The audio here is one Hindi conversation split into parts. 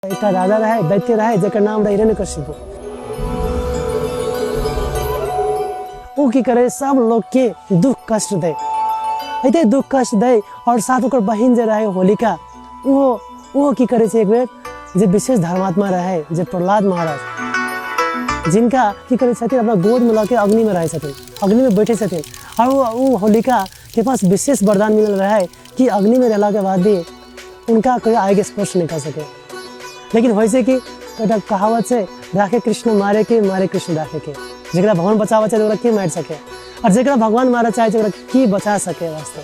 एक राजा रहे, दैत्य रहे, जेकर नाम रहे हिरण्यकशिपु। वो की करे सब लोग के दुख कष्ट दे, ऐते दुख कष्ट दे। और साथ ओकर बहिन जे रहे होलिका, वो की करे एक बेर जे विशेष धर्मात्मा रहे, जे प्रहलाद महाराज, जिनका की करे छथिन अपना गोद में लके अग्नि में रहे छथिन, अग्नि में बैठे छथिन। और वो होलिका के पास विशेष वरदान मिलल रहे कि अग्नि में रहला के बाद भी उनका कोई आगे स्पर्श नहीं कर सके। लेकिन वैसे कि एक कहावत से, राखे कृष्ण मारे के, मारे कृष्ण राखे के। जरा भगवान बचावा चाहे तो के मार सके, और जरा भगवान मारा चाहे की बचा सके वास्तव।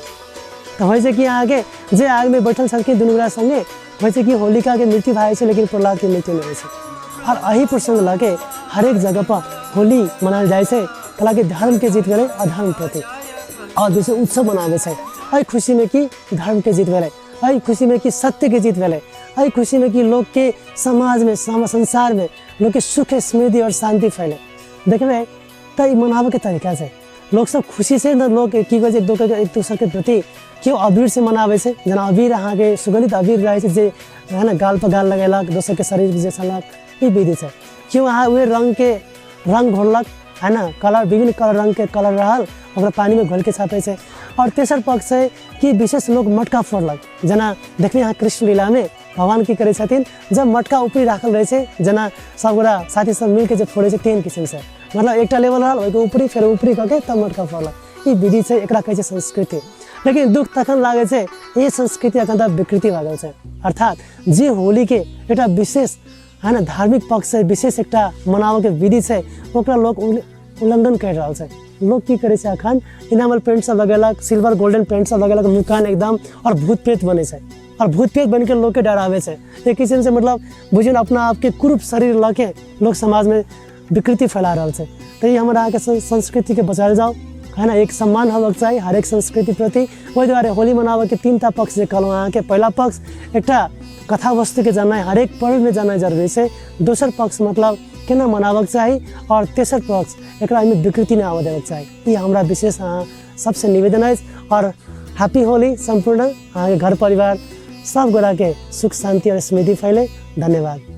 तो वैसे कि आगे जे आग में बैठल छलखिन दुनू गोरा संगे, वैसे कि होलिका के मृत्यु भाई से, लेकिन प्रहलाद के मृत्यु नहीं है। और यही प्रसंग लगे हर एक जगह पर होली मनाल जाए से, कला के धर्म के जीत करे अधर्म प्रति, और दूसरे उत्सव मनावे से। अई खुशी में कि धर्म के जीत भेले, अई खुशी में कि सत्य के जीत भेले, अई खुशी में कि लोग के समाज में संसार में लोग के सुख समृद्धि और शांति फैले। देखबे तो मनावे के तरीका से लोग सब खुशी से न लोग की एक दूसरे के प्रति क्यों अबीर से मनावे से। जना अबीर अहाँ के सुगंधित अबीर रहे से, जे है ना गाल पर गाल लगेलक, दोसर के शरीर जे सनक, ये विधि से। क्यों अहाँ वे रंग के रंग घोलक, है ना, कलर विभिन्न कलर रंग के कलर रहल, ओकरा पानी में घोल के छापे से। और तेसर पक्ष से कि विशेष लोग मटका फोड़लक। जना देखिए यहाँ कृष्ण लीला में भगवान की करे छथिन, जब मटका ऊपरी राखल रहे से, जना सब गोरा साथी सब मिल के जब फोड़े से तीन किस्म से, मतलब एक लेवल रहल, वही ऊपरी फिर ऊपरी करके तब मटका फोड़लक। ये विधि से एकरा कहे संस्कृति। लेकिन दुख तखन लागे से ये संस्कृति अखन तक विकृति भऽ गेल छै। अर्थात जे होली के एक विशेष, है ना, धार्मिक पक्ष से विशेष एक मनावे के विधि से, ओकरा लोग उल्लंघन कर रहा है। लोग की करे से अखन इनामल पेंट सब लगेलक, सिल्वर गोल्डन पेंट सब लगेलक, मुकान एकदम, और भूत प्रेत बने से, और भूत प्रेत बन के लोग के डरावे से। एक किस्म से मतलब बुझिए अपना आपके कुरूप शरीर लके लोग समाज में विकृति फैला रहा है। तो ये हमारा के संस्कृति के बचाल जाओ, है ना, एक सम्मान होबक चाहिए हर एक संस्कृति प्रति। वही द्वारे होली मनावे के तीन टा पक्ष जे कहलहुँ अहाँ के, पहला पक्ष एक कथा वस्तु के जानना, हर एक पर्व में जानना जरूरी है। दोसर पक्ष मतलब केना मनावक चाहिए, और तेसर पक्ष एक विकृति नहीं आवे देवक चाहिए। ये हमारा विशेष सबसे निवेदन है। और हैप्पी होली संपूर्ण अहाँ के घर परिवार सब गोरा के सुख शांति और समृद्धि फैले। धन्यवाद।